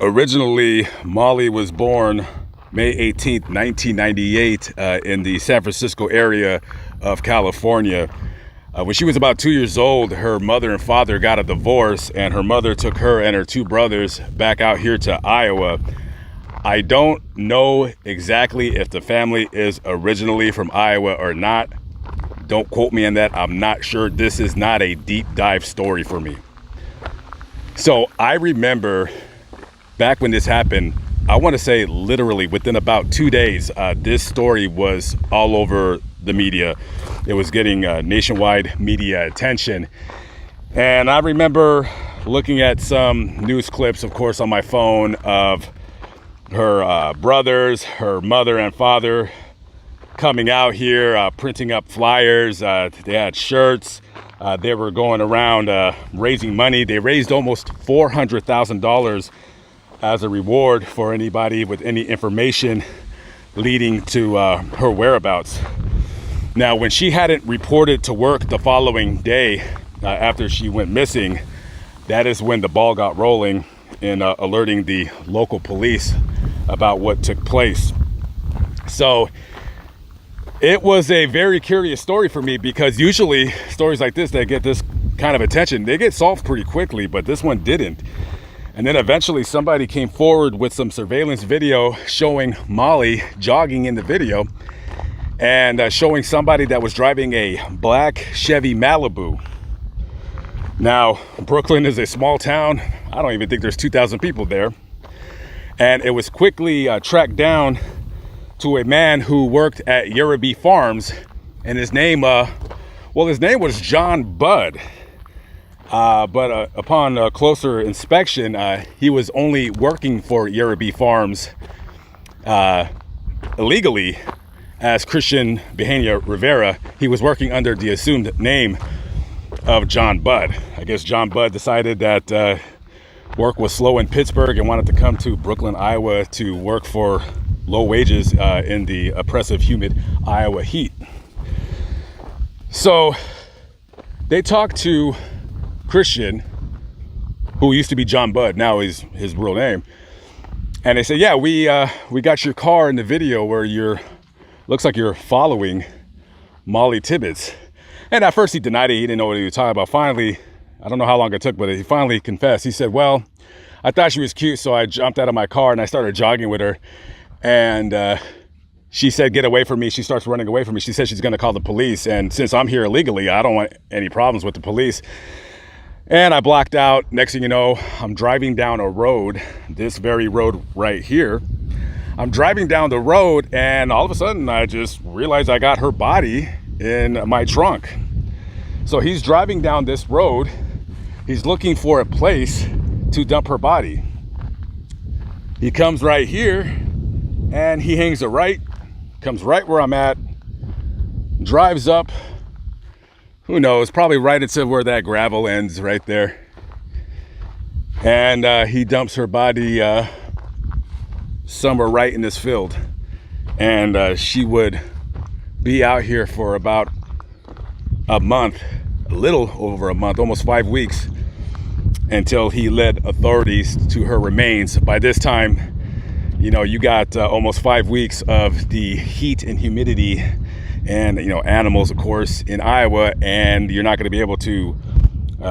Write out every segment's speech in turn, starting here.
Originally, Mollie was born May 18th, 1998 in the San Francisco area of California. When she was about 2 years old, her mother and father got a divorce, and her mother took her and her two brothers back out here to Iowa. I don't know exactly if the family is originally from Iowa or not. Don't quote me on that. I'm not sure. This is not a deep dive story for me. So I remember back when this happened, I want to say literally within about 2 days, this story was all over the media. It was getting nationwide media attention. And I remember looking at some news clips, of course, on my phone of her brothers, her mother and father coming out here, printing up flyers. They had shirts. They were going around raising money. They raised almost $400,000 as a reward for anybody with any information leading to her whereabouts. Now, when she hadn't reported to work the following day after she went missing, that is when the ball got rolling in alerting the local police about what took place. So it was a very curious story for me, because usually stories like this that get this kind of attention, they get solved pretty quickly, but this one didn't. And then eventually somebody came forward with some surveillance video showing Mollie jogging in the video, and showing somebody that was driving a black Chevy Malibu. Now, Brooklyn is a small town. I don't even think there's 2,000 people there. And it was quickly tracked down to a man who worked at Yerabee Farms, and his name was John Budd. But upon closer inspection, he was only working for Yerabee Farms illegally as Christian Behania Rivera. He was working under the assumed name of John Budd. I guess John Budd decided that work was slow in Pittsburgh and wanted to come to Brooklyn, Iowa to work for low wages in the oppressive, humid Iowa heat. So they talked to Christian, who used to be John Budd, now is his real name, and they said, yeah, we got your car in the video where looks like you're following Mollie Tibbets. And at first he denied it. He didn't know what he was talking about. Finally, I don't know how long it took, but he finally confessed. He said, well, I thought she was cute, so I jumped out of my car and I started jogging with her, and she said, get away from me. She starts running away from me. She said she's going to call the police, and since I'm here illegally, I don't want any problems with the police. And I blocked out. Next thing you know, I'm driving down a road, this very road right here. I'm driving down the road, and all of a sudden I just realized I got her body in my trunk. So he's driving down this road. He's looking for a place to dump her body. He comes right here and he hangs a right, comes right where I'm at, drives up, who knows, probably right into where that gravel ends right there. And he dumps her body somewhere right in this field. And she would be out here for about a month, a little over a month, almost 5 weeks, until he led authorities to her remains. By this time, you know, you got almost 5 weeks of the heat and humidity and, you know, animals, of course, in Iowa, and you're not going to be able to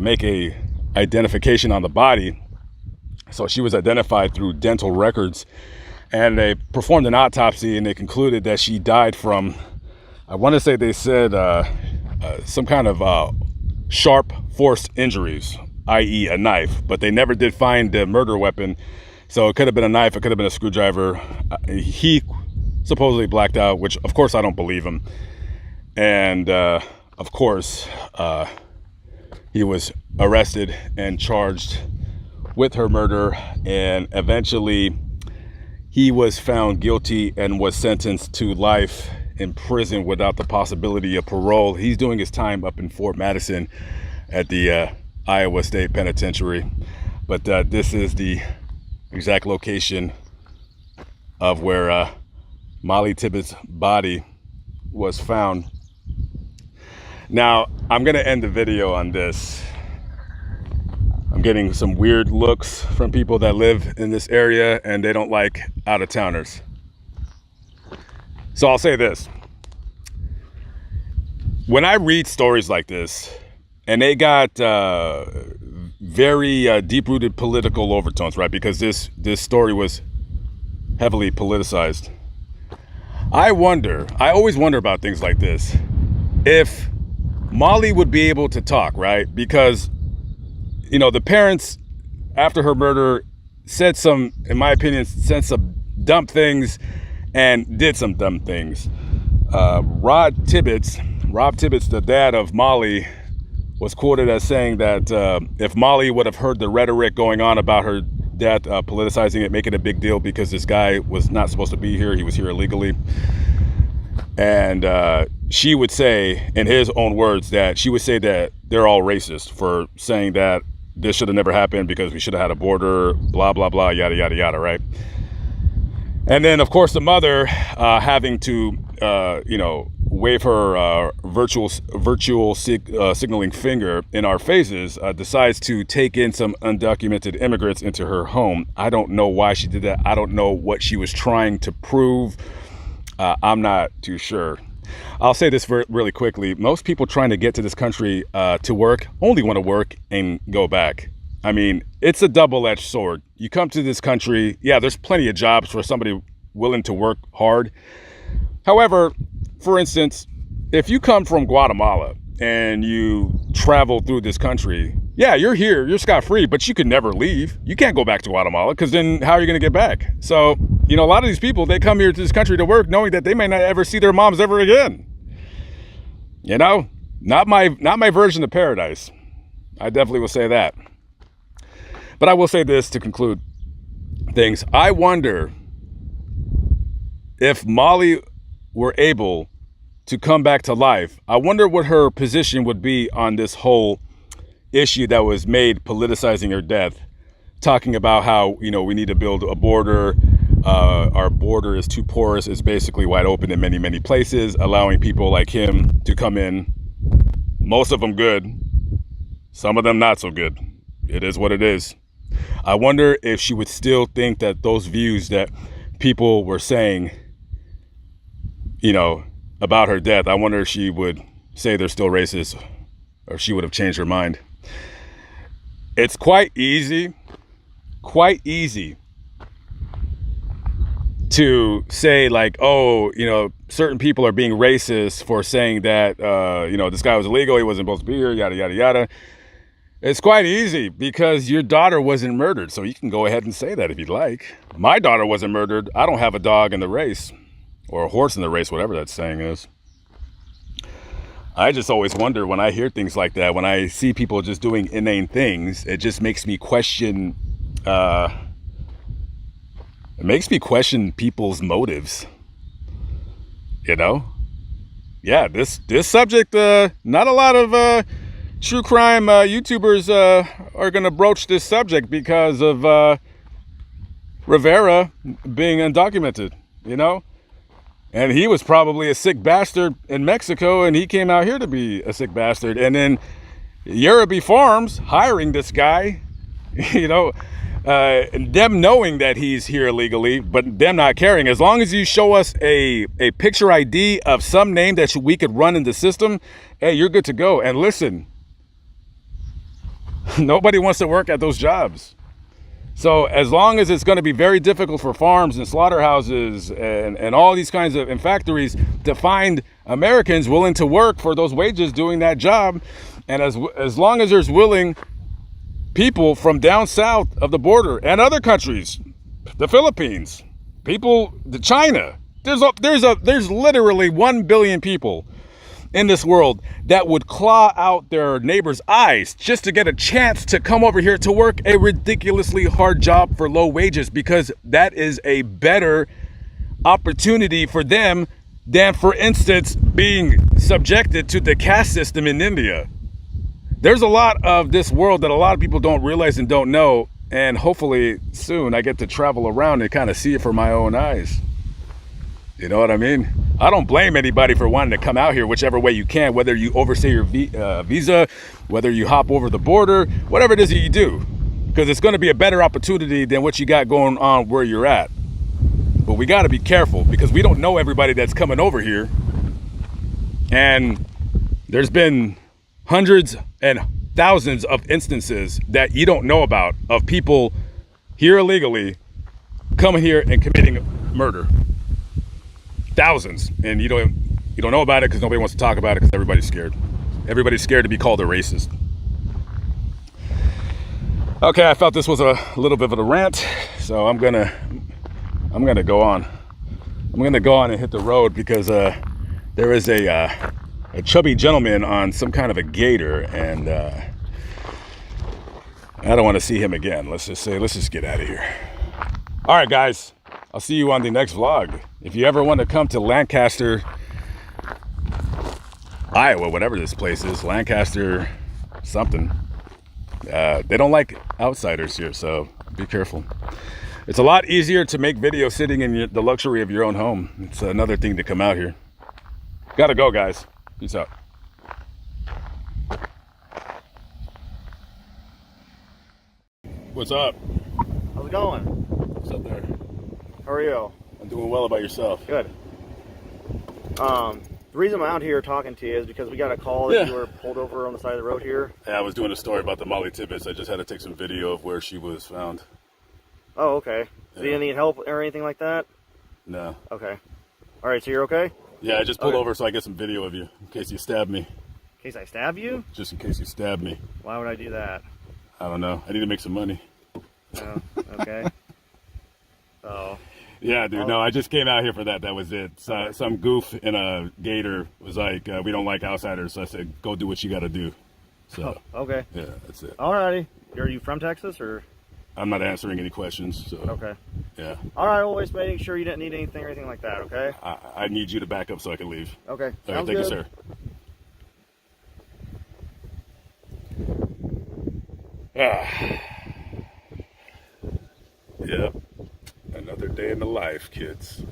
make a identification on the body. So she was identified through dental records, and they performed an autopsy, and they concluded that she died from, I want to say they said some kind of sharp force injuries, i.e. a knife, but they never did find the murder weapon. So it could have been a knife, it could have been a screwdriver. He supposedly blacked out, which of course I don't believe him. And of course, he was arrested and charged with her murder, and eventually he was found guilty and was sentenced to life in prison without the possibility of parole. He's doing his time up in Fort Madison at the Iowa State Penitentiary. But this is the exact location of where Mollie Tibbets' body was found. Now, I'm gonna end the video on this. I'm I'm getting some weird looks from people that live in this area, and they don't like out-of-towners. So I'll say this. When I read stories like this, and they got very deep-rooted political overtones, right? Because this story was heavily politicized. I always wonder about things like this. If Mollie would be able to talk, right? Because, you know, the parents, after her murder, said some, in my opinion, said some dumb things and did some dumb things. Rob Tibbets, the dad of Mollie, was quoted as saying that if Mollie would have heard the rhetoric going on about her death, politicizing it, making a big deal because this guy was not supposed to be here, he was here illegally. And she would say, in his own words, that she would say that they're all racist for saying that this should have never happened because we should have had a border, blah, blah, blah, yada, yada, yada, right? And then, of course, the mother having to, wave her virtual signaling finger in our faces, decides to take in some undocumented immigrants into her home. I don't know why she did that. I don't know what she was trying to prove. I'm not too sure. I'll say this really quickly. Most people trying to get to this country to work only want to work and go back. I mean, it's a double-edged sword. You come to this country, yeah, there's plenty of jobs for somebody willing to work hard. However, for instance, if you come from Guatemala and you travel through this country, yeah, you're here, you're scot-free, but you can never leave. You can't go back to Guatemala because then how are you going to get back? So, you know, a lot of these people, they come here to this country to work knowing that they may not ever see their moms ever again. You know, not my version of paradise. I definitely will say that. But I will say this to conclude things. I wonder if Mollie were able to come back to life, I wonder what her position would be on this whole issue that was made politicizing her death, talking about how, you know, we need to build a border. Our border is too porous. It's basically wide open in many, many places, allowing people like him to come in. Most of them good. Some of them not so good. It is what it is. I wonder if she would still think that those views that people were saying, you know, about her death, I wonder if she would say they're still racist, or she would have changed her mind. It's quite easy to say like, oh, you know, certain people are being racist for saying that, you know, this guy was illegal, he wasn't supposed to be here, yada, yada, yada. It's quite easy because your daughter wasn't murdered. So you can go ahead and say that if you'd like. My daughter wasn't murdered. I don't have a dog in the race, or a horse in the race, whatever that saying is. I just always wonder when I hear things like that, when I see people just doing inane things, it just makes me question, people's motives, you know? Yeah, this subject, not a lot of true crime YouTubers are going to broach this subject because of Rivera being undocumented, you know? And he was probably a sick bastard in Mexico, and he came out here to be a sick bastard. And then Yerby Farms hiring this guy, you know, them knowing that he's here illegally, but them not caring. As long as you show us a picture ID of some name that we could run in the system, hey, you're good to go. And listen, nobody wants to work at those jobs. So as long as it's going to be very difficult for farms and slaughterhouses and all these kinds of, and factories to find Americans willing to work for those wages doing that job, and as long as there's willing people from down south of the border and other countries, the Philippines, people, China, there's literally 1 billion people in this world that would claw out their neighbor's eyes just to get a chance to come over here to work a ridiculously hard job for low wages, because that is a better opportunity for them than, for instance, being subjected to the caste system in India. There's a lot of this world that a lot of people don't realize and don't know, and hopefully soon I get to travel around and kind of see it for my own eyes. You know what I mean? I don't blame anybody for wanting to come out here whichever way you can, whether you overstay your visa, whether you hop over the border, whatever it is that you do, because it's going to be a better opportunity than what you got going on where you're at. But we got to be careful because we don't know everybody that's coming over here. And there's been hundreds and thousands of instances that you don't know about of people here illegally coming here and committing murder. Thousands, and you don't know about it because nobody wants to talk about it because everybody's scared. Everybody's scared to be called a racist. Okay, I felt this was a little bit of a rant, so I'm gonna go on. I'm gonna go on and hit the road because there is a chubby gentleman on some kind of a gator, and I don't want to see him again. Let's just get out of here. All right, guys. I'll see you on the next vlog. If you ever want to come to Lancaster, Iowa, whatever this place is, Lancaster something, they don't like outsiders here, so be careful. It's a lot easier to make videos sitting in the luxury of your own home. It's another thing to come out here. Gotta go, guys. Peace out. What's up? How's it going? What's up there? How are you? I'm doing well. About yourself? Good. The reason I'm out here talking to you is because we got a call that you were pulled over on the side of the road here. Yeah, I was doing a story about the Mollie Tibbets. I just had to take some video of where she was found. Oh, okay. So you didn't need help or anything like that? No. Okay. All right, so you're okay? Yeah, I just pulled over so I get some video of you in case you stab me. In case I stab you? Just in case you stab me. Why would I do that? I don't know. I need to make some money. Oh, okay. Oh. Yeah, dude. No, I just came out here for that. That was it. So, some goof in a gator was like, we don't like outsiders. So I said, go do what you got to do. So, okay. Yeah, that's it. Alrighty. Are you from Texas or? I'm not answering any questions. So. Okay. Yeah. All right. Always making sure you didn't need anything or anything like that. Okay. I need you to back up so I can leave. Okay. All right. Thank you, sir. Yep. Another day in the life, kids.